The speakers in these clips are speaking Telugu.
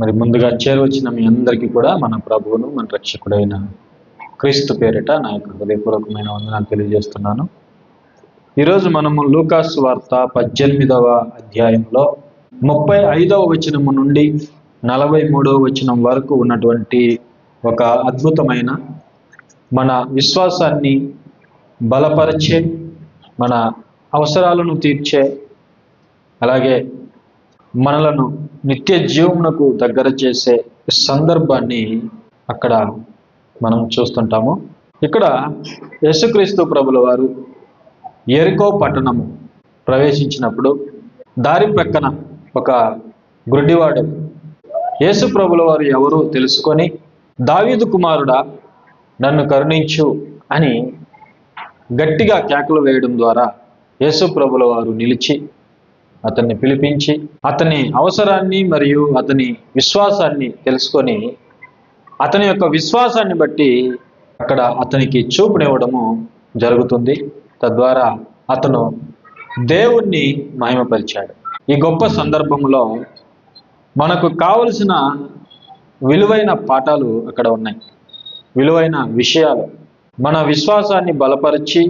మరి ముందుగా చేరువచ్చిన మీ అందరికీ కూడా మన ప్రభువును మన రక్షకుడైన క్రీస్తు పేరిట నా యొక్క హృదయపూర్వకమైన వందనాలు తెలియజేస్తున్నాను. ఈరోజు మనము లూకాసు వార్త 18వ అధ్యాయంలో 35వ వచనము నుండి 43వ వచనం వరకు ఉన్నటువంటి ఒక అద్భుతమైన మన విశ్వాసాన్ని బలపరిచే, మన అవసరాలను తీర్చే, అలాగే మనలను నిత్య జీవమునకు దగ్గర చేసే సందర్భాన్ని అక్కడ మనం చూస్తుంటాము. ఇక్కడ యేసుక్రీస్తు ప్రభుల వారు యెరికో పట్టణము ప్రవేశించినప్పుడు దారి ప్రక్కన ఒక గుడ్డివాడు యేసు ప్రభుల వారు ఎవరు తెలుసుకొని, దావీదు కుమారుడా నన్ను కరుణించు అని గట్టిగా కేకలు వేయడం ద్వారా యేసు ప్రభుల వారు నిలిచి అతన్ని పిలిపించి అతని అవసరాన్ని మరియు అతని విశ్వాసాన్ని తెలుసుకొని అతని యొక్క విశ్వాసాన్ని బట్టి అక్కడ అతనికి చూపునివ్వడము జరుగుతుంది. తద్వారా అతను దేవుణ్ణి మహిమపరిచాడు. ఈ గొప్ప సందర్భంలో మనకు కావలసిన విలువైన పాఠాలు అక్కడ ఉన్నాయి, విలువైన విషయాలు. మన విశ్వాసాన్ని బలపరిచి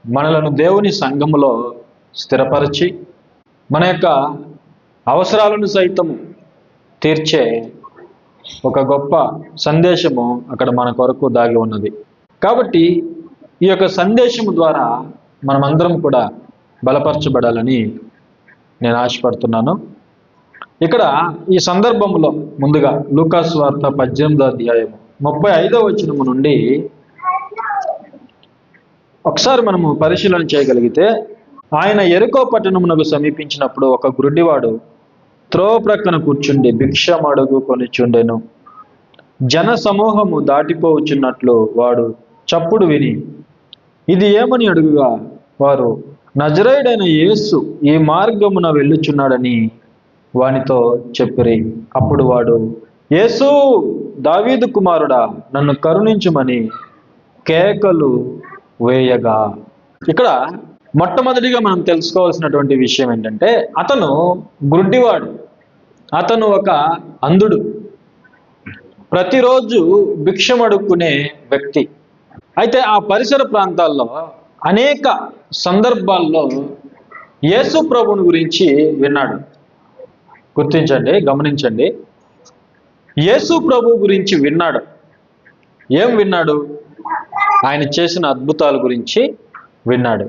మనలను దేవుని సంఘములో స్థిరపరిచి మన యొక్క అవసరాలను సైతము తీర్చే ఒక గొప్ప సందేశము అక్కడ మన కొరకు దాగి ఉన్నది. కాబట్టి ఈ యొక్క సందేశము ద్వారా మనమందరం కూడా బలపరచబడాలని నేను ఆశపడుతున్నాను. ఇక్కడ ఈ సందర్భంలో ముందుగా లూకాసు వార్త 18వ అధ్యాయము 35వ వచనము నుండి ఒకసారి మనము పరిశీలన చేయగలిగితే, ఆయన యెరికో పట్టణమునకు సమీపించినప్పుడు ఒక గుడ్డివాడు త్రోవ ప్రక్కన కూర్చుండి భిక్షమడుగు కొనిచుండెను. జన సమూహము దాటిపోవచ్చున్నట్లు వాడు చప్పుడు విని ఇది ఏమని అడుగుగా వారు నజరేయుడైన యేసు ఈ మార్గమున వెళ్ళుచున్నాడని వానితో చెప్పిరి. అప్పుడు వాడు యేసు దావీదు కుమారుడా నన్ను కరుణించుమని కేకలు వేయగా, ఇక్కడ మొట్టమొదటిగా మనం తెలుసుకోవాల్సినటువంటి విషయం ఏంటంటే, అతను గుడ్డివాడు, అతను ఒక అంధుడు, ప్రతిరోజు భిక్షం అడుక్కునే వ్యక్తి. అయితే ఆ పరిసర ప్రాంతాల్లో అనేక సందర్భాల్లో యేసు ప్రభుని గురించి విన్నాడు. గుర్తించండి, గమనించండి, యేసు ప్రభు గురించి విన్నాడు. ఏం విన్నాడు? ఆయన చేసిన అద్భుతాల గురించి విన్నాడు.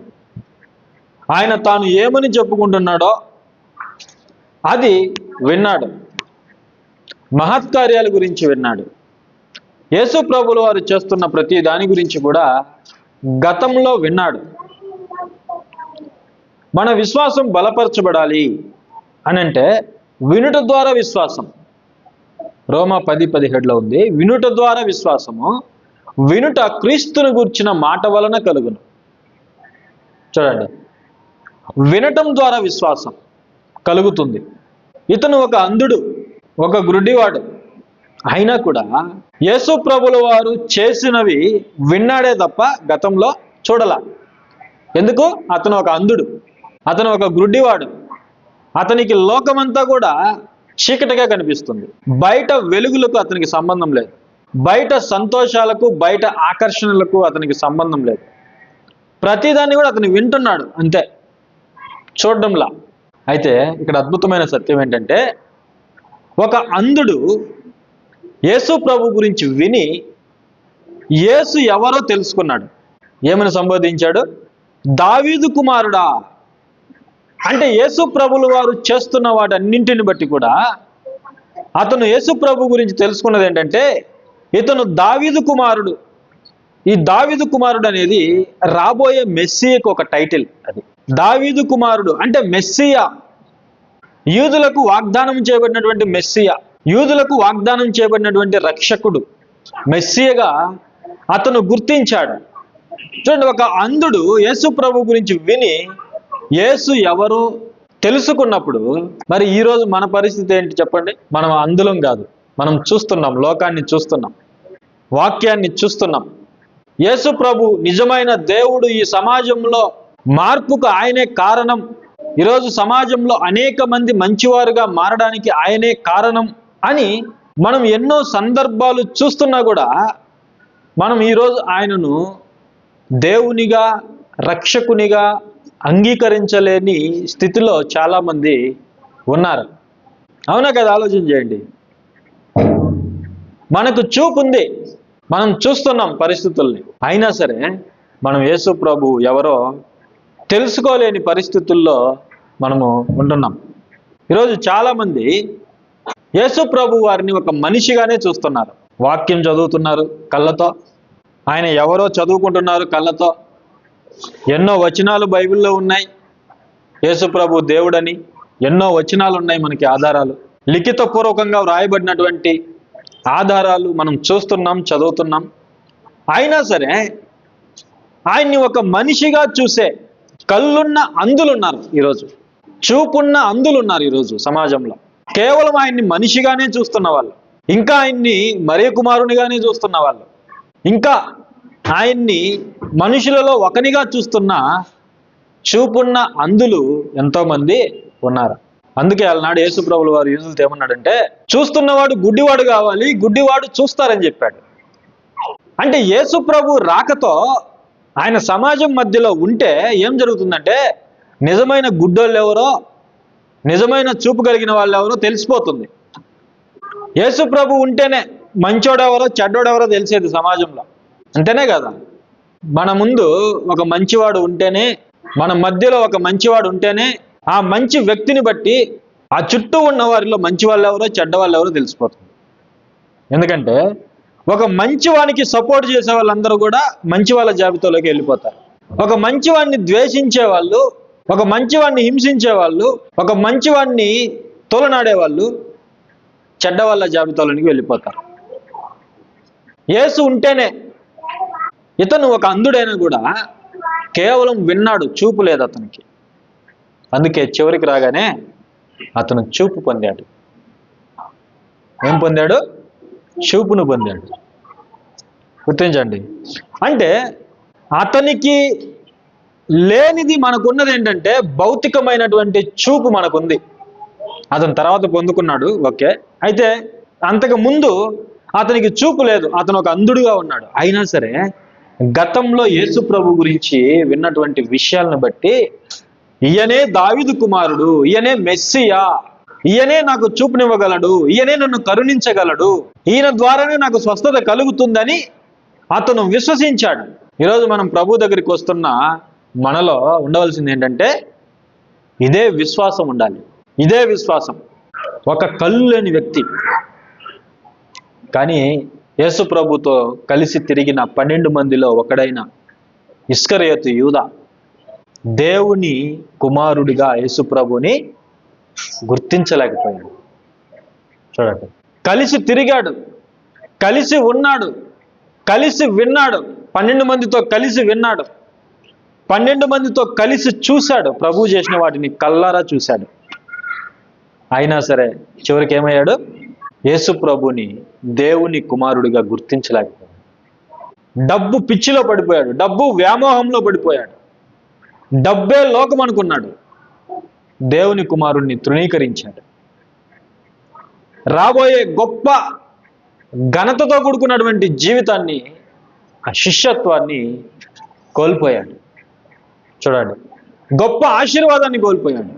ఆయన తాను ఏమని చెప్పుకుంటున్నాడో అది విన్నాడు. మహత్కార్యాల గురించి విన్నాడు. యేసు ప్రభులు వారు చేస్తున్న ప్రతి దాని గురించి కూడా గతంలో విన్నాడు. మన విశ్వాసం బలపరచబడాలి అని అంటే వినుట ద్వారా విశ్వాసం. రోమా 10:17లో ఉంది, వినుట ద్వారా విశ్వాసము, వినుట క్రీస్తును గూర్చిన మాట వలన కలుగును. చూడండి, వినటం ద్వారా విశ్వాసం కలుగుతుంది. ఇతను ఒక అంధుడు, ఒక గుడ్డివాడు, అయినా కూడా యేసు ప్రభుల వారు చేసినవి విన్నాడే తప్ప గతంలో చూడల. ఎందుకు? అతను ఒక అంధుడు, అతను ఒక గుడ్డివాడు, అతనికి లోకమంతా కూడా చీకటిగా కనిపిస్తుంది. బయట వెలుగులకు అతనికి సంబంధం లేదు, బయట సంతోషాలకు బయట ఆకర్షణలకు అతనికి సంబంధం లేదు. ప్రతిదాన్ని కూడా అతను వింటున్నాడు అంతే, చూడడంలా. అయితే ఇక్కడ అద్భుతమైన సత్యం ఏంటంటే, ఒక అంధుడు యేసు ప్రభు గురించి విని యేసు ఎవరో తెలుసుకున్నాడు. ఏమని సంబోధించాడు? దావీదు కుమారుడా. అంటే యేసు ప్రభులు వారు చేస్తున్న వాటన్నింటిని బట్టి కూడా అతను యేసు ప్రభు గురించి తెలుసుకున్నది ఏంటంటే, ఇతను దావీదు కుమారుడు. ఈ దావీదు కుమారుడు అనేది రాబోయే మెస్సీకు ఒక టైటిల్. అది దావీదు కుమారుడు అంటే మెస్సియా, యూదులకు వాగ్దానం చేయబడినటువంటి మెస్సియా, యూదులకు వాగ్దానం చేయబడినటువంటి రక్షకుడు మెస్సియగా అతను గుర్తించాడు. చూడండి, ఒక అంధుడు యేసు ప్రభు గురించి విని యేసు ఎవరు తెలుసుకున్నప్పుడు, మరి ఈరోజు మన పరిస్థితి ఏంటి చెప్పండి? మనం అంధులం కాదు, మనం చూస్తున్నాం, లోకాన్ని చూస్తున్నాం, వాక్యాన్ని చూస్తున్నాం. యేసు ప్రభు నిజమైన దేవుడు, ఈ సమాజంలో మార్పుకు ఆయనే కారణం ఈరోజు సమాజంలో అనేక మంది మంచివారుగా మారడానికి ఆయనే కారణం అని మనం ఎన్నో సందర్భాలు చూస్తున్నా కూడా మనం ఈరోజు ఆయనను దేవునిగా, రక్షకునిగా అంగీకరించలేని స్థితిలో చాలామంది ఉన్నారు. అవునా కదా? ఆలోచన చేయండి. మనకు చూపు ఉంది, మనం చూస్తున్నాం పరిస్థితుల్ని, అయినా సరే మనం యేసు ప్రభు ఎవరో తెలుసుకోలేని పరిస్థితుల్లో మనము ఉంటున్నాం. ఈరోజు చాలామంది యేసు ప్రభు వారిని ఒక మనిషిగానే చూస్తున్నారు. వాక్యం చదువుతున్నారు కళ్ళతో, ఆయన ఎవరో చదువుకుంటున్నారు కళ్ళతో. ఎన్నో వచనాలు బైబిల్లో ఉన్నాయి, యేసు ప్రభు దేవుడని ఎన్నో వచనాలు ఉన్నాయి, మనకి ఆధారాలు, లిఖితపూర్వకంగా వ్రాయబడినటువంటి ఆధారాలు మనం చూస్తున్నాం, చదువుతున్నాం. అయినా సరే ఆయన్ని ఒక మనిషిగా చూసే కళ్ళున్న అంధులున్నారు ఈరోజు, చూపున్న అంధులున్నారు ఈరోజు సమాజంలో. కేవలం ఆయన్ని మనిషిగానే చూస్తున్న వాళ్ళు, ఇంకా ఆయన్ని మరియ కుమారునిగానే చూస్తున్న వాళ్ళు, ఇంకా ఆయన్ని మనుషులలో ఒకనిగా చూస్తున్న చూపున్న అంధులు ఎంతోమంది ఉన్నారు. అందుకే అలనాడు యేసు ప్రభుల వారు యూదులతో ఏమన్నాడంటే, చూస్తున్నవాడు గుడ్డివాడు కావాలి, గుడ్డివాడు చూస్తారని చెప్పాడు. అంటే యేసు ప్రభు రాకతో ఆయన సమాజం మధ్యలో ఉంటే ఏం జరుగుతుందంటే, నిజమైన గుడ్డోళ్ళు ఎవరో, నిజమైన చూపు కలిగిన వాళ్ళు ఎవరో తెలిసిపోతుంది. యేసు ప్రభు ఉంటేనే మంచోడెవరో చెడ్డోడెవరో తెలిసేది సమాజంలో, అంతేనే కదా? మన ముందు ఒక మంచివాడు ఉంటేనే, మన మధ్యలో ఒక మంచివాడు ఉంటేనే ఆ మంచి వ్యక్తిని బట్టి ఆ చుట్టూ ఉన్న వారిలో మంచి వాళ్ళు ఎవరో చెడ్డ వాళ్ళు ఎవరో తెలిసిపోతుంది. ఎందుకంటే ఒక మంచివానికి సపోర్ట్ చేసే వాళ్ళందరూ కూడా మంచి వాళ్ళ జాబితాలోకి వెళ్ళిపోతారు. ఒక మంచివాడిని ద్వేషించే వాళ్ళు, ఒక మంచివాడిని హింసించే వాళ్ళు, ఒక మంచివాడిని తోలనాడే వాళ్ళు చెడ్డ వాళ్ళ జాబితాలోనికి వెళ్ళిపోతారు. యేసు ఉంటేనే, ఇతను ఒక అంధుడైనా కూడా కేవలం విన్నాడు, చూపు లేదు అతనికి. అందుకే చివరికి రాగానే అతను చూపు పొందాడు. ఏం పొందాడు? చూపును పొందాడు. గుర్తించండి. అంటే అతనికి లేనిది మనకున్నది ఏంటంటే భౌతికమైనటువంటి చూపు మనకుంది. అతను తర్వాత పొందుకున్నాడు, ఓకే. అయితే అంతకు ముందు అతనికి చూపు లేదు, అతను ఒక అంధుడుగా ఉన్నాడు. అయినా సరే గతంలో యేసు ప్రభు గురించి విన్నటువంటి విషయాలను బట్టి, ఈయనే దావీదు కుమారుడు, ఈయనే మెస్సియా, ఈయనే నాకు చూపునివ్వగలడు, ఈయనే నన్ను కరుణించగలడు, ఈయన ద్వారానే నాకు స్వస్థత కలుగుతుందని అతను విశ్వసించాడు. ఈరోజు మనం ప్రభు దగ్గరికి వస్తున్న మనలో ఉండవలసింది ఏంటంటే ఇదే విశ్వాసం ఉండాలి. ఇదే విశ్వాసం. ఒక కళ్ళు లేని వ్యక్తి కానీ యేసు ప్రభుతో కలిసి తిరిగిన 12 మందిలో ఒకడైన ఇస్కరియోతు యూదా దేవుని కుమారుడిగా యేసు ప్రభుని గుర్తించలేకపోయాడు. చూడండి, కలిసి తిరిగాడు, కలిసి ఉన్నాడు, కలిసి విన్నాడు, 12 మందితో కలిసి విన్నాడు, 12 మందితో కలిసి చూశాడు, ప్రభు చేసిన వాటిని కల్లారా చూశాడు. అయినా సరే చివరికి ఏమయ్యాడు? యేసు ప్రభుని దేవుని కుమారుడిగా గుర్తించలేకపోయాడు. డబ్బు పిచ్చిలో పడిపోయాడు, డబ్బు వ్యామోహంలో పడిపోయాడు, డబ్బే లోకం అనుకున్నాడు. దేవుని కుమారుణ్ణి తృణీకరించాడు. రాబోయే గొప్ప ఘనతతో కూడుకున్నటువంటి జీవితాన్ని, ఆ శిష్యత్వాన్ని కోల్పోయాడు. చూడండి, గొప్ప ఆశీర్వాదాన్ని కోల్పోయాడు.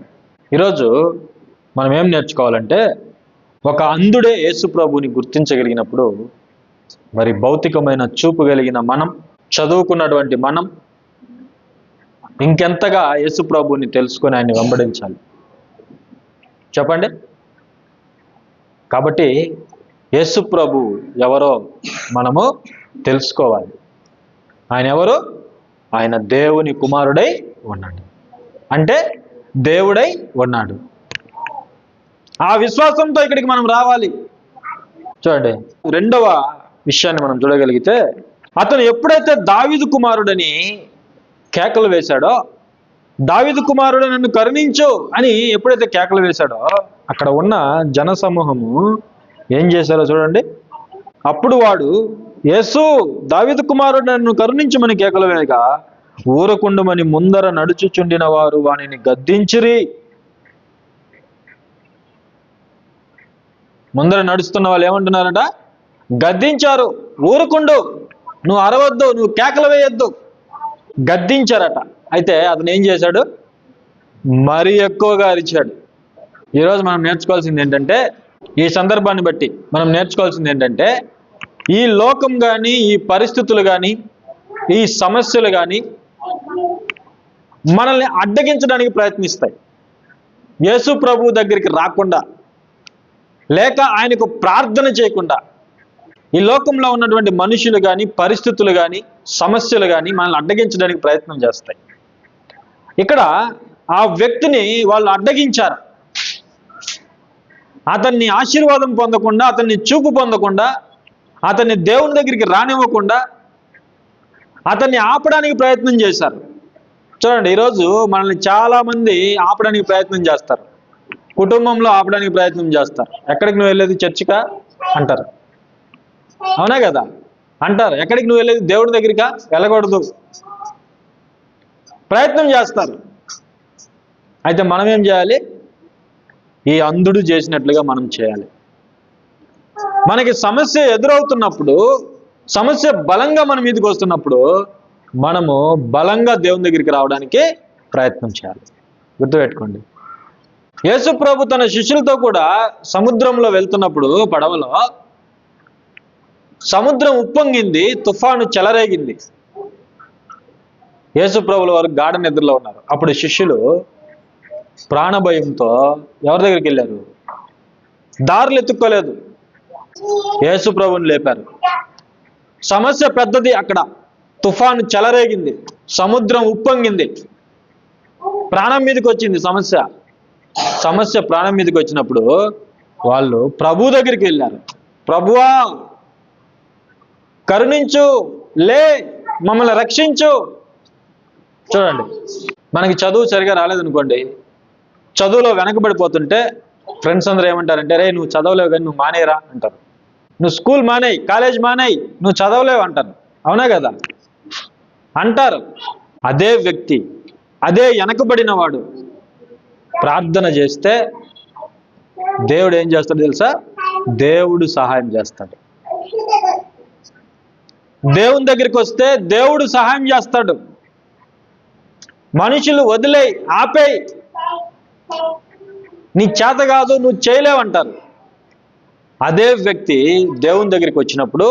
ఈరోజు మనం ఏం నేర్చుకోవాలంటే, ఒక అంధుడే యేసు ప్రభుని గుర్తించగలిగినప్పుడు మరి భౌతికమైన చూపు కలిగిన మనం, చదువుకున్నటువంటి మనం ఇంకెంతగా యేసు ప్రభుని తెలుసుకొని ఆయన్ని వెంబడించాలి చెప్పండి. కాబట్టి యేసు ప్రభు ఎవరో మనము తెలుసుకోవాలి. ఆయన ఎవరు? ఆయన దేవుని కుమారుడై ఉన్నాడు, అంటే దేవుడై ఉన్నాడు. ఆ విశ్వాసంతో ఇక్కడికి మనం రావాలి. చూడండి, రెండవ విషయాన్ని మనం చూడగలిగితే, అతను ఎప్పుడైతే దావీదు కుమారుడని కేకలు వేశాడో, దావీదు కుమారుడు నన్ను కరుణించు అని ఎప్పుడైతే కేకలు వేశాడో, అక్కడ ఉన్న జన సమూహము ఏం చేశారో చూడండి. అప్పుడు వాడు యేసు దావీదు కుమారుడు నన్ను కరుణించమని కేకలు వేయగా, ఊరకుండుమని ముందర నడుచుచుండిన వారు వానిని గద్దించిరి. ముందర నడుస్తున్న వాళ్ళు ఏమంటున్నారట? గద్దించారు. ఊరుకుండు, నువ్వు అరవద్దు, నువ్వు కేకలు వేయొద్దు, గద్దించారట. అయితే అతను ఏం చేశాడు? మరీ ఎక్కువగా అరిచాడు. ఈరోజు మనం నేర్చుకోవాల్సింది ఏంటంటే, ఈ సందర్భాన్ని బట్టి మనం నేర్చుకోవాల్సింది ఏంటంటే, ఈ లోకం కానీ, ఈ పరిస్థితులు కానీ, ఈ సమస్యలు కానీ మనల్ని అడ్డగించడానికి ప్రయత్నిస్తాయి. యేసు ప్రభు దగ్గరికి రాకుండా, లేక ఆయనకు ప్రార్థన చేయకుండా ఈ లోకంలో ఉన్నటువంటి మనుషులు కానీ, పరిస్థితులు కానీ, సమస్యలు కానీ మనల్ని అడ్డగించడానికి ప్రయత్నం చేస్తాయి. ఇక్కడ ఆ వ్యక్తిని వాళ్ళు అడ్డగించారు. అతన్ని ఆశీర్వాదం పొందకుండా, అతన్ని చూపు పొందకుండా, అతన్ని దేవుని దగ్గరికి రానివ్వకుండా అతన్ని ఆపడానికి ప్రయత్నం చేశారు. చూడండి, ఈరోజు మనల్ని చాలామంది ఆపడానికి ప్రయత్నం చేస్తారు. కుటుంబంలో ఆపడానికి ప్రయత్నం చేస్తారు. ఎక్కడికి నువ్వు వెళ్ళేది? చర్చికా అంటారు. అవునా కదా? అంటారు. ఎక్కడికి నువ్వు వెళ్ళేది? దేవుడి దగ్గరికా? వెళ్ళకూడదు, ప్రయత్నం చేస్తారు. అయితే మనం ఏం చేయాలి? ఈ అంధుడు చేసినట్లుగా మనం చేయాలి. మనకి సమస్య ఎదురవుతున్నప్పుడు, సమస్య బలంగా మన మీదకి వస్తున్నప్పుడు మనము బలంగా దేవుని దగ్గరికి రావడానికి ప్రయత్నం చేయాలి. గుర్తుపెట్టుకోండి, యేసు ప్రభు తన శిష్యులతో కూడా సముద్రంలో వెళ్తున్నప్పుడు పడవలో సముద్రం ఉప్పొంగింది, తుఫాను చెలరేగింది. యేసు ప్రభుల వారు గాఢ నిద్రలో ఉన్నారు. అప్పుడు శిష్యులు ప్రాణభయంతో ఎవరి దగ్గరికి వెళ్ళారు? దారులు ఎత్తుక్కోలేదు, యేసు ప్రభుని లేపారు. సమస్య పెద్దది. అక్కడ తుఫాను చెలరేగింది, సముద్రం ఉప్పొంగింది, ప్రాణం మీదకి వచ్చింది సమస్య ప్రాణం మీదకి వచ్చినప్పుడు వాళ్ళు ప్రభు దగ్గరికి వెళ్ళారు. ప్రభువా, కరుణించు, లే, మమ్మల్ని రక్షించు. చూడండి, మనకి చదువు సరిగా రాలేదనుకోండి, చదువులో వెనకబడిపోతుంటే ఫ్రెండ్స్ అందరూ ఏమంటారంటే, రే నువ్వు చదవలేవు కానీ నువ్వు మానేయరా అంటారు. నువ్వు స్కూల్ మానేయి, కాలేజ్ మానేయి, నువ్వు చదవలేవు అంటారు. అవునా కదా? అంటారు. అదే వ్యక్తి, అదే వెనకబడిన వాడు ప్రార్థన చేస్తే దేవుడు ఏం చేస్తాడు తెలుసా? దేవుడు సహాయం చేస్తాడు. దేవుని దగ్గరికి వస్తే దేవుడు సహాయం చేస్తాడు. మనుషులు వదిలేయి, ఆపేయి, నీ చేత కాదు, నువ్వు చేయలేవంటారు. అదే వ్యక్తి దేవుని దగ్గరికి వచ్చినప్పుడు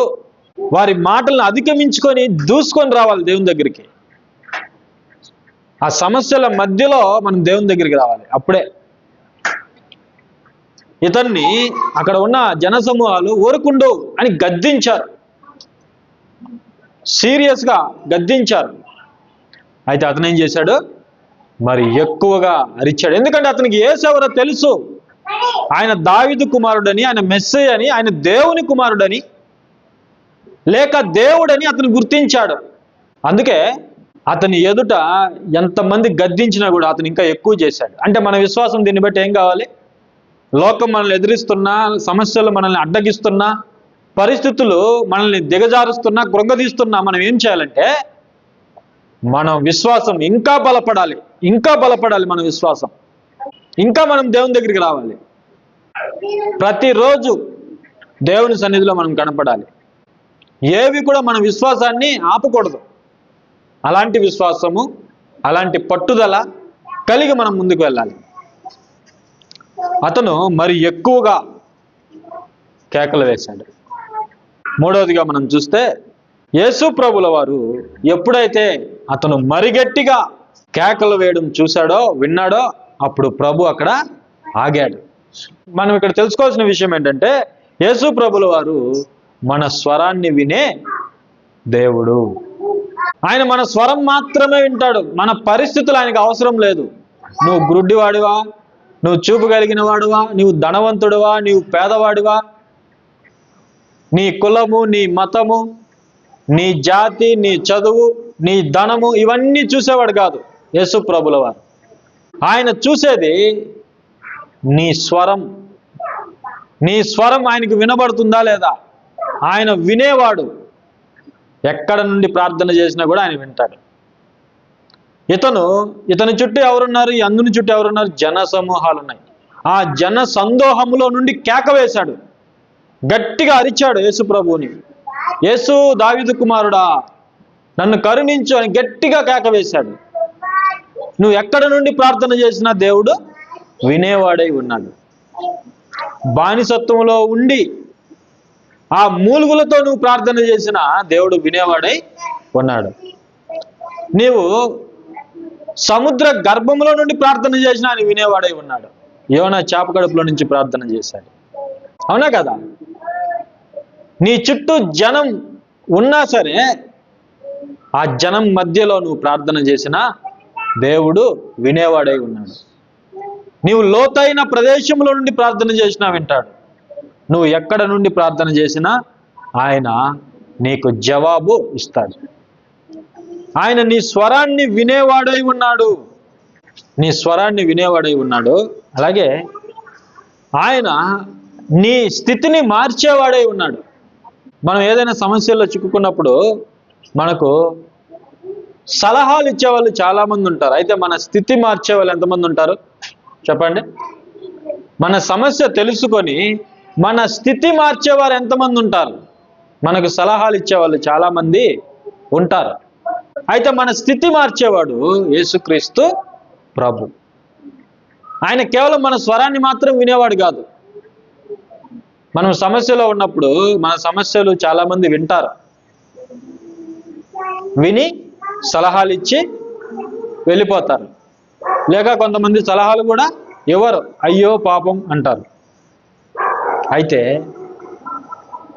వారి మాటలను అధిగమించుకొని దూసుకొని రావాలి దేవుని దగ్గరికి. ఆ సమస్యల మధ్యలో మనం దేవుని దగ్గరికి రావాలి. అప్పుడే ఇతన్ని అక్కడ ఉన్న జనసమూహాలు ఊరుకుండు అని గద్దించారు, సీరియస్గా గద్దించారు. అయితే అతను ఏం చేశాడు? మరి ఎక్కువగా అరిచాడు. ఎందుకంటే అతనికి యేసు ఎవరో తెలుసు. ఆయన దావీదు కుమారుడని, ఆయన మెస్సయ్య అని, ఆయన దేవుని కుమారుడని, లేక దేవుడని అతను గుర్తించాడు. అందుకే అతని ఎదుట ఎంతమంది గద్దించినా కూడా అతను ఇంకా ఎక్కువ చేశాడు. అంటే మన విశ్వాసం దీన్ని బట్టి ఏం కావాలి? లోకం మనల్ని ఎదిరిస్తున్నా, సమస్యలు మనల్ని అడ్డగిస్తున్నా, పరిస్థితులు మనల్ని దిగజారుస్తున్నా, కృంగదీస్తున్నా, మనం ఏం చేయాలంటే మనం విశ్వాసం ఇంకా బలపడాలి, ఇంకా బలపడాలి. మన విశ్వాసం ఇంకా మనం దేవుని దగ్గరికి రావాలి. ప్రతిరోజు దేవుని సన్నిధిలో మనం కనపడాలి. ఏవి కూడా మన విశ్వాసాన్ని ఆపకూడదు. అలాంటి విశ్వాసము, అలాంటి పట్టుదల కలిగి మనం ముందుకు వెళ్ళాలి. అతను మరి ఎక్కువగా కేకలు వేశాడు. మూడవదిగా మనం చూస్తే యేసు ప్రభుల వారు ఎప్పుడైతే అతను మరి గట్టిగా కేకలు వేయడం చూశాడో, విన్నాడో, అప్పుడు ప్రభు అక్కడ ఆగాడు. మనం ఇక్కడ తెలుసుకోవాల్సిన విషయం ఏంటంటే, యేసు ప్రభుల వారు మన స్వరాన్ని వినే దేవుడు. ఆయన మన స్వరం మాత్రమే వింటాడు. మన పరిస్థితులు ఆయనకు అవసరం లేదు. నువ్వు గ్రుడ్డివాడివా, నువ్వు చూపు కలిగిన వాడువా, నువ్వు ధనవంతుడువా, నీవు పేదవాడివా, నీ కులము, నీ మతము, నీ జాతి, నీ చదువు, నీ ధనము, ఇవన్నీ చూసేవాడు కాదు యేసు ప్రభుల వారు. ఆయన చూసేది నీ స్వరం. నీ స్వరం ఆయనకు వినబడుతుందా లేదా? ఆయన వినేవాడు. ఎక్కడ నుండి ప్రార్థన చేసినా కూడా ఆయన వింటాడు. ఇతని చుట్టూ ఎవరున్నారు? ఈ అంధుని చుట్టూ ఎవరున్నారు? జన సమూహాలు ఉన్నాయి. ఆ జన సందోహములో నుండి కేక వేశాడు, గట్టిగా అరిచాడు యేసు ప్రభువుని. యేసు దావీదు కుమారుడా, నన్ను కరుణించు అని గట్టిగా కేక వేశాడు. నువ్వు ఎక్కడ నుండి ప్రార్థన చేసినా దేవుడు వినేవాడై ఉన్నాడు. బానిసత్వంలో ఉండి ఆ మూలుగులతో నువ్వు ప్రార్థన చేసినా దేవుడు వినేవాడై ఉన్నాడు. నీవు సముద్ర గర్భంలో నుండి ప్రార్థన చేసినా ఆయన వినేవాడై ఉన్నాడు. యోనా చేప కడుపులో నుంచి ప్రార్థన చేశాడు. అవునా కదా? నీ చుట్టూ జనం ఉన్నా సరే ఆ జనం మధ్యలో నువ్వు ప్రార్థన చేసినా దేవుడు వినేవాడై ఉన్నాడు. నీవు లోతైన ప్రదేశంలో నుండి ప్రార్థన చేసినా వింటాడు. నువ్వు ఎక్కడ నుండి ప్రార్థన చేసినా ఆయన నీకు జవాబు ఇస్తాడు. ఆయన నీ స్వరాన్ని వినేవాడై ఉన్నాడు. నీ స్వరాన్ని వినేవాడై ఉన్నాడు. అలాగే ఆయన నీ స్థితిని మార్చేవాడై ఉన్నాడు. మనం ఏదైనా సమస్యల్లో చిక్కుకున్నప్పుడు మనకు సలహాలు ఇచ్చేవాళ్ళు చాలామంది ఉంటారు. అయితే మన స్థితి మార్చేవాళ్ళు ఎంతమంది ఉంటారు చెప్పండి? మన సమస్య తెలుసుకొని మన స్థితి మార్చేవారు ఎంతమంది ఉంటారు? మనకు సలహాలు ఇచ్చేవాళ్ళు చాలామంది ఉంటారు. అయితే మన స్థితి మార్చేవాడు యేసుక్రీస్తు ప్రభు. ఆయన కేవలం మన స్వరాన్ని మాత్రం వినేవాడు కాదు. మనం సమస్యలో ఉన్నప్పుడు మన సమస్యలు చాలామంది వింటారు, విని సలహాలు ఇచ్చి వెళ్ళిపోతారు. లేక కొంతమంది సలహాలు కూడా ఎవరు అయ్యో పాపం అంటారు. అయితే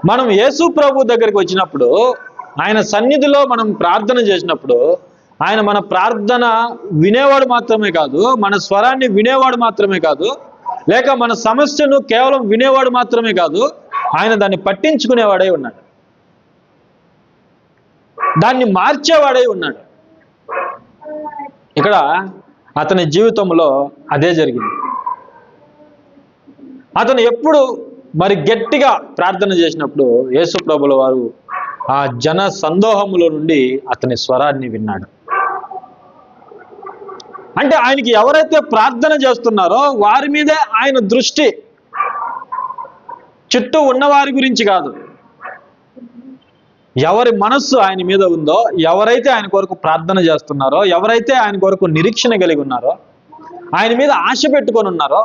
మనం యేసు ప్రభు దగ్గరికి వచ్చినప్పుడు, ఆయన సన్నిధిలో మనం ప్రార్థన చేసినప్పుడు, ఆయన మన ప్రార్థన వినేవాడు మాత్రమే కాదు, మన స్వరాన్ని వినేవాడు మాత్రమే కాదు, లేక మన సమస్యను కేవలం వినేవాడు మాత్రమే కాదు, ఆయన దాన్ని పట్టించుకునేవాడై ఉన్నాడు, దాన్ని మార్చేవాడై ఉన్నాడు. ఇక్కడ అతని జీవితంలో అదే జరిగింది. అతను ఎప్పుడు మరి గట్టిగా ప్రార్థన చేసినప్పుడు యేసు ప్రభుల వారు ఆ జన సందోహములో నుండి అతని స్వరాన్ని విన్నాడు. అంటే ఆయనకి ఎవరైతే ప్రార్థన చేస్తున్నారో వారి మీదే ఆయన దృష్టి, చుట్టూ ఉన్నవారి గురించి కాదు. ఎవరి మనస్సు ఆయన మీద ఉందో, ఎవరైతే ఆయన కొరకు ప్రార్థన చేస్తున్నారో, ఎవరైతే ఆయన కొరకు నిరీక్షణ కలిగి ఉన్నారో, ఆయన మీద ఆశ పెట్టుకొని ఉన్నారో,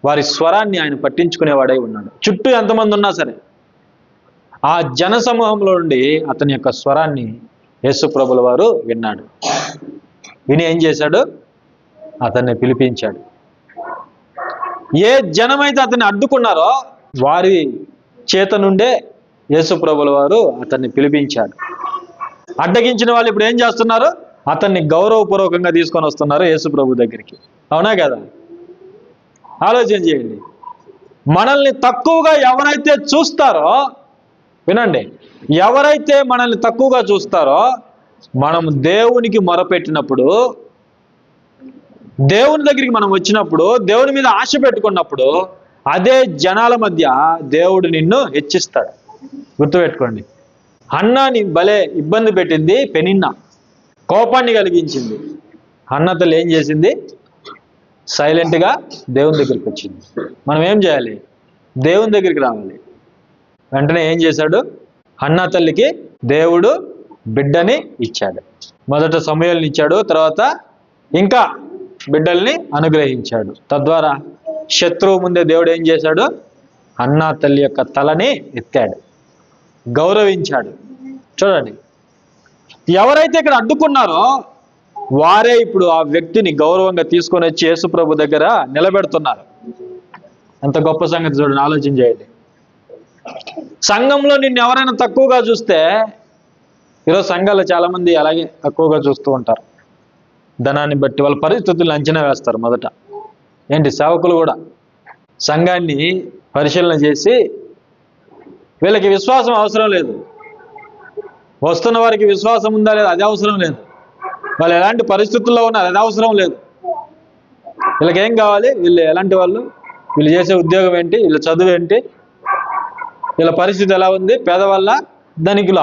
వారి స్వరాన్ని ఆయన పట్టించుకునేవాడై ఉన్నాడు. చుట్టూ ఎంతమంది ఉన్నా సరే ఆ జన సమూహంలో నుండి అతని యొక్క స్వరాన్ని యేసు ప్రభుల వారు విన్నాడు. విని ఏం చేశాడు? అతన్ని పిలిపించాడు. ఏ జనమైతే అతన్ని అడ్డుకున్నారో వారి చేత నుండే యేసు ప్రభుల వారు అతన్ని పిలిపించాడు. అడ్డగించిన వాళ్ళు ఇప్పుడు ఏం చేస్తున్నారు? అతన్ని గౌరవపూర్వకంగా తీసుకొని వస్తున్నారు యేసు ప్రభు దగ్గరికి. అవునా కదా? ఆలోచన చేయండి. మనల్ని తక్కువగా ఎవరైతే చూస్తారో, వినండి, ఎవరైతే మనల్ని తక్కువగా చూస్తారో, మనం దేవునికి మొరపెట్టినప్పుడు, దేవుని దగ్గరికి మనం వచ్చినప్పుడు, దేవుని మీద ఆశ పెట్టుకున్నప్పుడు, అదే జనాల మధ్య దేవుడు నిన్ను హెచ్చిస్తాడు. గుర్తుపెట్టుకోండి. హన్నాని భలే ఇబ్బంది పెట్టింది పెనిన్నా, కోపాన్ని కలిగించింది. హన్న తల్లి ఏం చేసింది? సైలెంట్గా దేవుని దగ్గరికి వచ్చింది. మనం ఏం చేయాలి? దేవుని దగ్గరికి రావాలి. వెంటనే ఏం చేశాడు? హన్నా తల్లికి దేవుడు బిడ్డని ఇచ్చాడు. మొదట సమూయేలుని ఇచ్చాడు, తర్వాత ఇంకా బిడ్డల్ని అనుగ్రహించాడు. తద్వారా శత్రువు ముందే దేవుడు ఏం చేశాడు? హన్నా తల్లి యొక్క తలని ఎత్తాడు, గౌరవించాడు. చూడండి, ఎవరైతే ఇక్కడ అడ్డుకున్నారో వారే ఇప్పుడు ఆ వ్యక్తిని గౌరవంగా తీసుకొని వచ్చి యేసుప్రభు దగ్గర నిలబెడుతున్నారు. ఎంత గొప్ప సంగతి చూడండి, ఆలోచన చేయండి. సంఘంలో నిన్ను ఎవరైనా తక్కువగా చూస్తే, ఈరోజు సంఘాల్లో చాలా మంది అలాగే తక్కువగా చూస్తూ ఉంటారు. ధనాన్ని బట్టి వాళ్ళ పరిస్థితులను అంచనా వేస్తారు. మొదట ఏంటి, సేవకులు కూడా సంఘాన్ని పరిశీలన చేసి వీళ్ళకి విశ్వాసం అవసరం లేదు, వస్తున్న వారికి విశ్వాసం ఉందా లేదా అది అవసరం లేదు, వాళ్ళు ఎలాంటి పరిస్థితుల్లో ఉన్నారు అది అవసరం లేదు, వీళ్ళకి ఏం కావాలి, వీళ్ళు ఎలాంటి వాళ్ళు, వీళ్ళు చేసే ఉద్యోగం ఏంటి, వీళ్ళ చదువు ఏంటి, వీళ్ళ పరిస్థితి ఎలా ఉంది, పేదవాళ్ళ ధనికుల,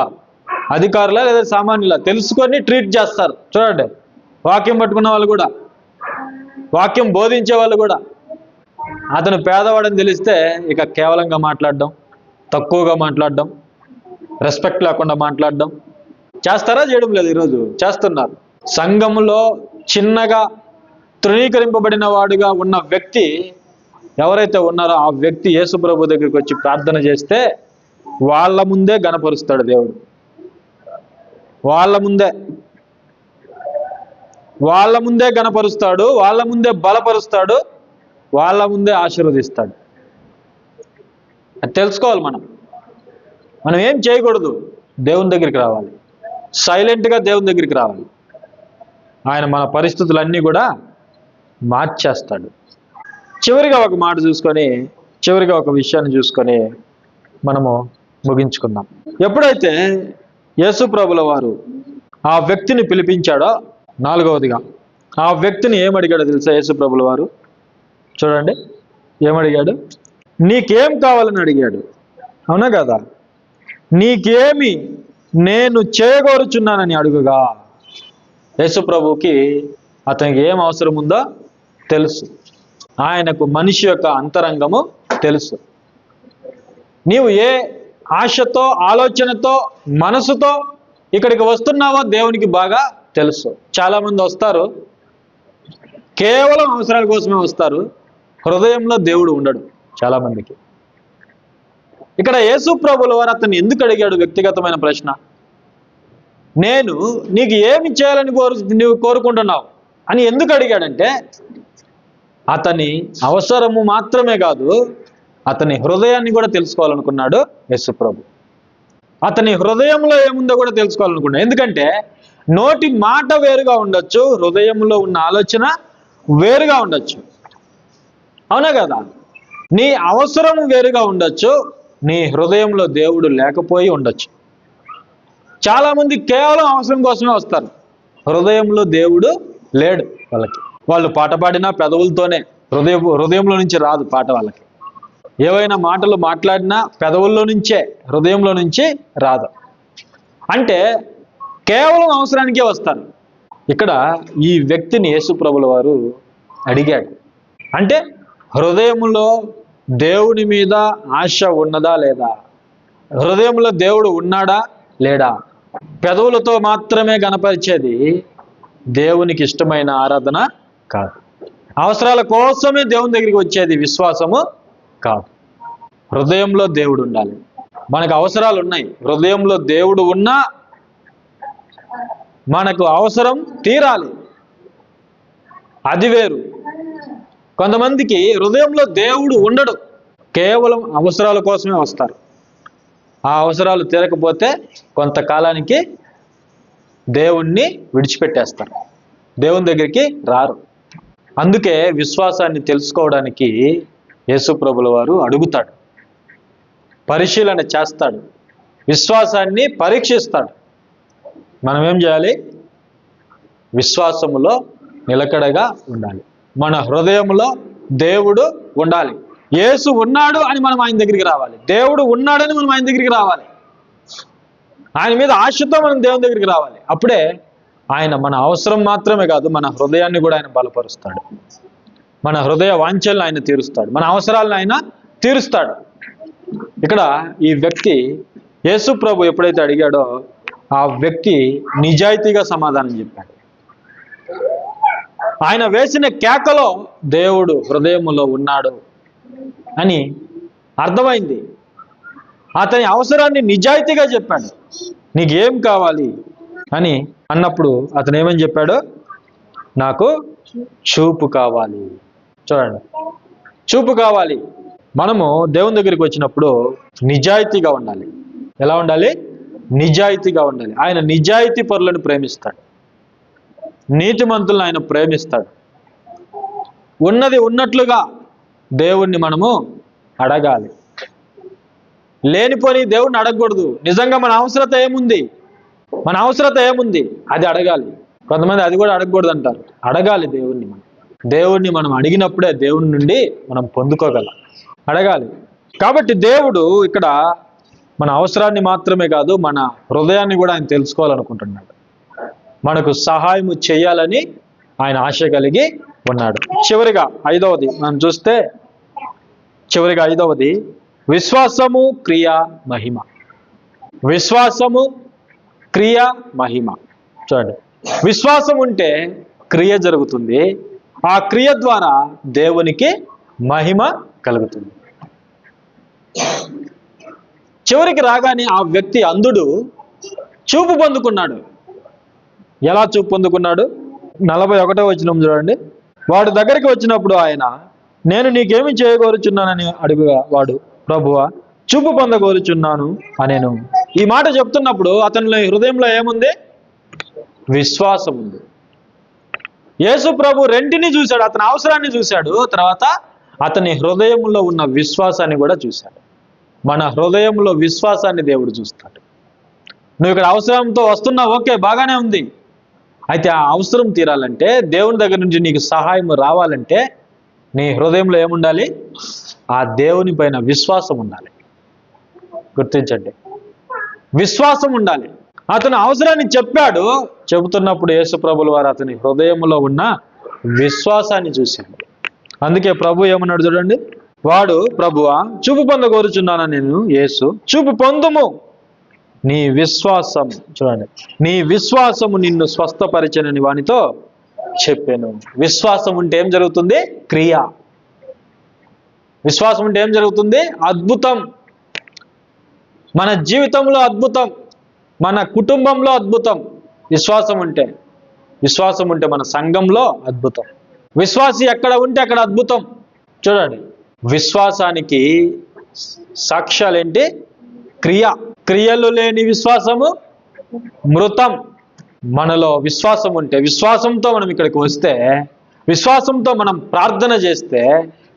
అధికారుల లేదా సామాన్యుల తెలుసుకొని ట్రీట్ చేస్తారు. చూడండి, వాక్యం పట్టుకున్న వాళ్ళు కూడా, వాక్యం బోధించే వాళ్ళు కూడా అతను పేదవాడని తెలిస్తే ఇక కేవలంగా మాట్లాడడం, తక్కువగా మాట్లాడడం, రెస్పెక్ట్ లేకుండా మాట్లాడడం చేస్తారా? చేయడం లేదు. ఈరోజు చేస్తున్నారు. సంఘంలో చిన్నగా తృణీకరింపబడిన వాడుగా ఉన్న వ్యక్తి ఎవరైతే ఉన్నారో ఆ వ్యక్తి యేసు ప్రభు దగ్గరికి వచ్చి ప్రార్థన చేస్తే వాళ్ళ ముందే గణపరుస్తాడు దేవుడు. వాళ్ళ ముందే గణపరుస్తాడు, వాళ్ళ ముందే బలపరుస్తాడు, వాళ్ళ ముందే ఆశీర్వదిస్తాడు. అది తెలుసుకోవాలి. మనం ఏం చేయకూడదు, దేవుని దగ్గరికి రావాలి, సైలెంట్గా దేవుని దగ్గరికి రావాలి. ఆయన మన పరిస్థితులన్నీ కూడా మార్చేస్తాడు. చివరిగా ఒక మాట చూసుకొని, చివరిగా ఒక విషయాన్ని చూసుకొని మనము ముగించుకుందాం. ఎప్పుడైతే యేసు ప్రభుల వారు ఆ వ్యక్తిని పిలిపించాడో, నాలుగవదిగా ఆ వ్యక్తిని ఏమడిగాడో తెలుసా? యేసు ప్రభుల వారు చూడండి ఏమడిగాడు? నీకేం కావాలని అడిగాడు. అవునా కదా? నీకేమి నేను చేయగోరుచున్నానని అడుగుగా, యేసు ప్రభుకి అతనికి ఏం అవసరం ఉందో తెలుసు. ఆయనకు మనిషి యొక్క అంతరంగము తెలుసు. నీవు ఏ ఆశతో, ఆలోచనతో, మనసుతో ఇక్కడికి వస్తున్నావో దేవునికి బాగా తెలుసు. చాలామంది వస్తారు, కేవలం అవసరాల కోసమే వస్తారు, హృదయంలో దేవుడు ఉండడు చాలామందికి. ఇక్కడ యేసు ప్రభుల వారు అతన్ని ఎందుకు అడిగాడు? వ్యక్తిగతమైన ప్రశ్న. నేను నీకు ఏమి చేయాలని నువ్వు కోరుకుంటున్నావు అని ఎందుకు అడిగాడంటే, అతని అవసరము మాత్రమే కాదు, అతని హృదయాన్ని కూడా తెలుసుకోవాలనుకున్నాడు యేసు ప్రభు. అతని హృదయంలో ఏముందో కూడా తెలుసుకోవాలనుకున్నాడు. ఎందుకంటే నోటి మాట వేరుగా ఉండొచ్చు, హృదయంలో ఉన్న ఆలోచన వేరుగా ఉండొచ్చు. అవునా కదా? నీ అవసరం వేరుగా ఉండొచ్చు, నీ హృదయంలో దేవుడు లేకపోయి ఉండొచ్చు. చాలామంది కేవలం అవసరం కోసమే వస్తారు, హృదయంలో దేవుడు లేడు వాళ్ళకి. వాళ్ళు పాట పాడినా పెదవులతోనే, హృదయంలో నుంచి రాదు పాట వాళ్ళకి. ఏవైనా మాటలు మాట్లాడినా పెదవుల్లో నుంచే, హృదయంలో నుంచి రాదు. అంటే కేవలం అవసరానికే వస్తారు. ఇక్కడ ఈ వ్యక్తిని యేసు ప్రభుల వారు అడిగాడు. అంటే హృదయంలో దేవుని మీద ఆశ ఉన్నదా లేదా? హృదయంలో దేవుడు ఉన్నాడా లేడా? పెదవులతో మాత్రమే గణపరిచేది దేవునికి ఇష్టమైన ఆరాధన కాదు. అవసరాల కోసమే దేవుని దగ్గరికి వచ్చేది విశ్వాసము కాదు. హృదయంలో దేవుడు ఉండాలి. మనకు అవసరాలు ఉన్నాయి, హృదయంలో దేవుడు ఉన్నా మనకు అవసరం తీరాలి, అది వేరు. కొంతమందికి హృదయంలో దేవుడు ఉండడు, కేవలం అవసరాల కోసమే వస్తారు. ఆ అవసరాలు తీరకపోతే కొంతకాలానికి దేవుణ్ణి విడిచిపెట్టేస్తారు, దేవుని దగ్గరికి రారు. అందుకే విశ్వాసాన్ని తెలుసుకోవడానికి యేసు ప్రభుల వారు అడుగుతాడు, పరిశీలన చేస్తాడు, విశ్వాసాన్ని పరీక్షిస్తాడు. మనం ఏం చేయాలి? విశ్వాసములో నిలకడగా ఉండాలి. మన హృదయంలో దేవుడు ఉండాలి. యేసు ఉన్నాడు అని మనం ఆయన దగ్గరికి రావాలి, దేవుడు ఉన్నాడని మనం ఆయన దగ్గరికి రావాలి, ఆయన మీద ఆశతో మనం దేవుని దగ్గరికి రావాలి. అప్పుడే ఆయన మన అవసరం మాత్రమే కాదు, మన హృదయాన్ని కూడా ఆయన బలపరుస్తాడు, మన హృదయ వాంఛలను ఆయన తీరుస్తాడు, మన అవసరాలను ఆయన తీరుస్తాడు. ఇక్కడ ఈ వ్యక్తి యేసు ప్రభు ఎప్పుడైతే అడిగాడో ఆ వ్యక్తి నిజాయితీగా సమాధానం చెప్పాడు. ఆయన వేసిన కేకలో దేవుడు హృదయములో ఉన్నాడు అని అర్థమైంది. అతని అవసరాన్ని నిజాయితీగా చెప్పాడు. నీకేం కావాలి అని అన్నప్పుడు అతను ఏమని చెప్పాడు? నాకు చూపు కావాలి. చూడండి, చూపు కావాలి. మనము దేవుని దగ్గరికి వచ్చినప్పుడు నిజాయితీగా ఉండాలి. ఎలా ఉండాలి? నిజాయితీగా ఉండాలి. ఆయన నిజాయితీ పరులను ప్రేమిస్తాడు, నీతిమంతులను ఆయన ప్రేమిస్తాడు. ఉన్నది ఉన్నట్లుగా దేవుణ్ణి మనము అడగాలి. లేనిపోని దేవుణ్ణి అడగకూడదు. నిజంగా మన అవసరత ఏముంది, మన అవసరత ఏముంది అది అడగాలి. కొంతమంది అది కూడా అడగకూడదు అంటారు. అడగాలి దేవుణ్ణి. దేవుణ్ణి మనం అడిగినప్పుడే దేవుని నుండి మనం పొందుకోగలం. అడగాలి. కాబట్టి దేవుడు ఇక్కడ మన అవసరాన్ని మాత్రమే కాదు, మన హృదయాన్ని కూడా ఆయన తెలుసుకోవాలనుకుంటున్నాడు. మనకు సహాయము చేయాలని ఆయన ఆశ కలిగి ఉన్నాడు. చివరిగా ఐదవది మనం చూస్తే, చివరిగా ఐదవది విశ్వాసము, క్రియ, మహిమ. విశ్వాసము, క్రియ, మహిమ. చూడండి, విశ్వాసం ఉంటే క్రియ జరుగుతుంది, ఆ క్రియ ద్వారా దేవునికి మహిమ కలుగుతుంది. చివరికి రాగానే ఆ వ్యక్తి అంధుడు చూపు పొందుకున్నాడు. ఎలా చూపు పొందుకున్నాడు? 41వ వచనం చూడండి. వాడు దగ్గరికి వచ్చినప్పుడు ఆయన, నేను నీకేమి చేయగోరుచున్నానని అడుగుగా వాడు, ప్రభువా చూపు పొందగోరుచున్నాను అనేను. ఈ మాట చెప్తున్నప్పుడు అతని హృదయంలో ఏముంది? విశ్వాసం ఉంది. యేసు ప్రభు రెంటిని చూశాడు, అతని అవసరాన్ని చూశాడు, తర్వాత అతని హృదయంలో ఉన్న విశ్వాసాన్ని కూడా చూశాడు. మన హృదయంలో విశ్వాసాన్ని దేవుడు చూస్తాడు. నువ్వు ఇక్కడ అవసరంతో వస్తున్నావు, ఓకే, బాగానే ఉంది. అయితే ఆ అవసరం తీరాలంటే, దేవుని దగ్గర నుంచి నీకు సహాయం రావాలంటే నీ హృదయంలో ఏముండాలి? ఆ దేవుని పైన విశ్వాసం ఉండాలి. గుర్తించండి, విశ్వాసం ఉండాలి. అతను అవసరాన్ని చెప్పాడు, చెబుతున్నప్పుడు యేసు ప్రభుల వారు అతని హృదయంలో ఉన్న విశ్వాసాన్ని చూశాడు. అందుకే ప్రభు ఏమన్నాడు చూడండి, వాడు, ప్రభువా చూపు పొందగోరుచున్నాను నేను. యేసు, చూపు పొందుము, నీ విశ్వాసం, చూడండి, నీ విశ్వాసము నిన్ను స్వస్థపరిచెనని వానితో చెప్పాను. విశ్వాసం ఉంటే ఏం జరుగుతుంది? క్రియ. విశ్వాసం ఉంటే ఏం జరుగుతుంది? అద్భుతం. మన జీవితంలో అద్భుతం, మన కుటుంబంలో అద్భుతం. విశ్వాసం ఉంటే, విశ్వాసం ఉంటే మన సంఘంలో అద్భుతం. విశ్వాసి ఎక్కడ ఉంటే అక్కడ అద్భుతం. చూడండి, విశ్వాసానికి సాక్ష్యాలు ఏంటి? క్రియ. క్రియలు లేని విశ్వాసము మృతం. మనలో విశ్వాసం ఉంటే, విశ్వాసంతో మనం ఇక్కడికి వస్తే, విశ్వాసంతో మనం ప్రార్థన చేస్తే,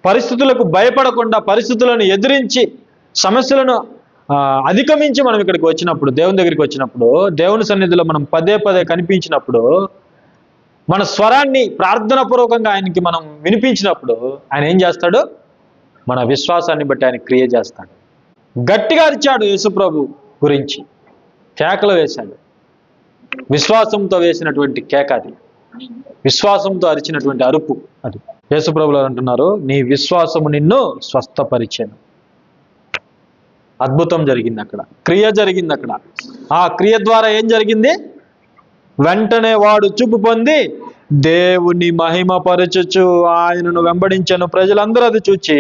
పరిస్థితులకు భయపడకుండా పరిస్థితులను ఎదిరించి సమస్యలను అధిగమించి మనం ఇక్కడికి వచ్చినప్పుడు, దేవుని దగ్గరికి వచ్చినప్పుడు, దేవుని సన్నిధిలో మనం పదే పదే కనిపించినప్పుడు, మన స్వరాన్ని ప్రార్థనాపూర్వకంగా ఆయనకి మనం వినిపించినప్పుడు ఆయన ఏం చేస్తాడు? మన విశ్వాసాన్ని బట్టి ఆయన క్రియ చేస్తాడు. గట్టిగా అరిచాడు యేసుప్రభు గురించి, కేకలు వేశాడు. విశ్వాసంతో వేసినటువంటి కేక అది, విశ్వాసంతో అరిచినటువంటి అరుపు అది. యేసుప్రభులు అంటున్నారు, నీ విశ్వాసము నిన్ను స్వస్థపరిచెను. అద్భుతం జరిగింది అక్కడ, క్రియ జరిగింది అక్కడ. ఆ క్రియ ద్వారా ఏం జరిగింది? వెంటనే వాడు చూపు పొంది దేవుని మహిమపరచుచు ఆయనను వెంబడించెను. ప్రజలందరూ అది చూచి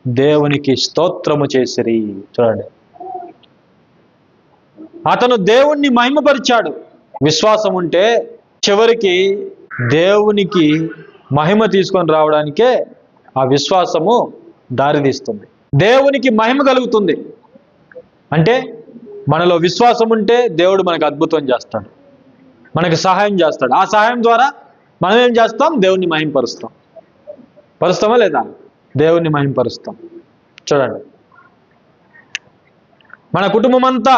దేవునికి స్తోత్రము చేసిరి. చూడండి, అతను దేవుణ్ణి మహిమపరిచాడు. విశ్వాసం ఉంటే చివరికి దేవునికి మహిమ తీసుకొని రావడానికే ఆ విశ్వాసము దారితీస్తుంది. దేవునికి మహిమ కలుగుతుంది. అంటే మనలో విశ్వాసం ఉంటే దేవుడు మనకు అద్భుతం చేస్తాడు, మనకి సహాయం చేస్తాడు. ఆ సహాయం ద్వారా మనం ఏం చేస్తాం? దేవుణ్ణి మహిమపరుస్తాం. పరుస్తామా లేదా? దేవుణ్ణి మహిమపరుస్తాం. చూడండి, మన కుటుంబం అంతా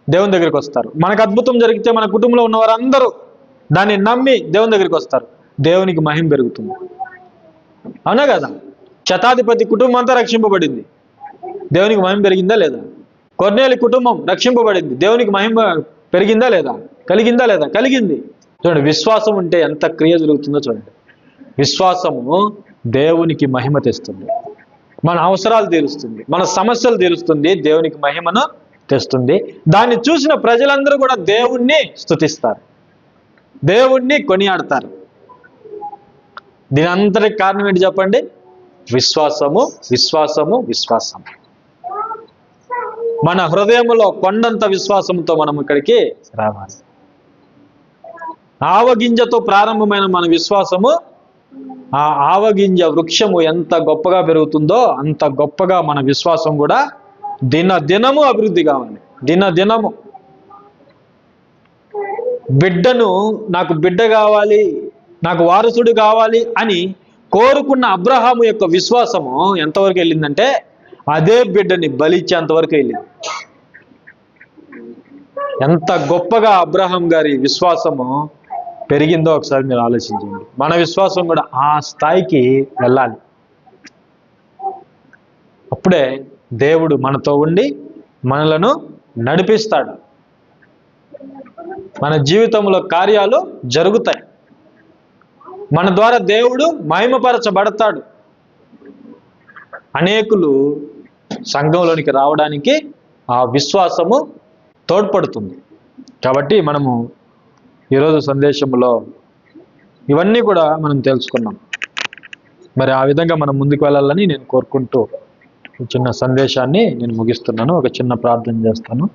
దేవుని దగ్గరికి వస్తారు. మనకు అద్భుతం జరిగితే మన కుటుంబంలో ఉన్న వారందరూ దాన్ని నమ్మి దేవుని దగ్గరికి వస్తారు. దేవునికి మహిమ పెరుగుతుంది. అవునా కదా? శతాధిపతి కుటుంబం అంతా రక్షింపబడింది. దేవునికి మహిమ పెరిగిందా లేదా? కొర్నేలి కుటుంబం రక్షింపబడింది. దేవునికి మహిమ పెరిగిందా లేదా? కలిగిందా లేదా? కలిగింది. చూడండి, విశ్వాసం ఉంటే ఎంత క్రియ జరుగుతుందో చూడండి. విశ్వాసము దేవునికి మహిమ తెస్తుంది, మన అవసరాలు తీరుస్తుంది, మన సమస్యలు తీరుస్తుంది, దేవునికి మహిమను తెస్తుంది. దాన్ని చూసిన ప్రజలందరూ కూడా దేవుణ్ణి స్తుతిస్తారు, దేవుణ్ణి కొనియాడతారు. దీని అంతటికి కారణం ఏంటి చెప్పండి? విశ్వాసము, విశ్వాసము, విశ్వాసం. మన హృదయంలో కొండంత విశ్వాసంతో మనం ఇక్కడికి రావాలి. ఆవగింజతో ప్రారంభమైన మన విశ్వాసము, ఆ ఆవగింజ వృక్షము ఎంత గొప్పగా పెరుగుతుందో అంత గొప్పగా మన విశ్వాసం కూడా దినదినము అభివృద్ధి కావాలి. దినదినము. బిడ్డను, నాకు బిడ్డ కావాలి, నాకు వారసుడు కావాలి అని కోరుకున్న అబ్రహాము యొక్క విశ్వాసము ఎంతవరకు వెళ్ళిందంటే అదే బిడ్డని బలిచ్చేంతవరకు వెళ్ళింది. ఎంత గొప్పగా అబ్రహాం గారి విశ్వాసము పెరిగిందో ఒకసారి మీరు ఆలోచించండి. మన విశ్వాసం కూడా ఆ స్థాయికి వెళ్ళాలి. అప్పుడే దేవుడు మనతో ఉండి మనలను నడిపిస్తాడు. మన జీవితంలో కార్యాలు జరుగుతాయి. మన ద్వారా దేవుడు మహిమపరచబడతాడు. అనేకులు సంఘంలోనికి రావడానికి ఆ విశ్వాసము తోడ్పడుతుంది. కాబట్టి మనము ఈరోజు సందేశంలో ఇవన్నీ కూడా మనం తెలుసుకున్నాం. మరి ఆ విధంగా మనం ముందుకు వెళ్ళాలని నేను కోరుకుంటూ ఈ చిన్న సందేశాన్ని నేను ముగిస్తున్నాను. ఒక చిన్న ప్రార్థన చేస్తాను.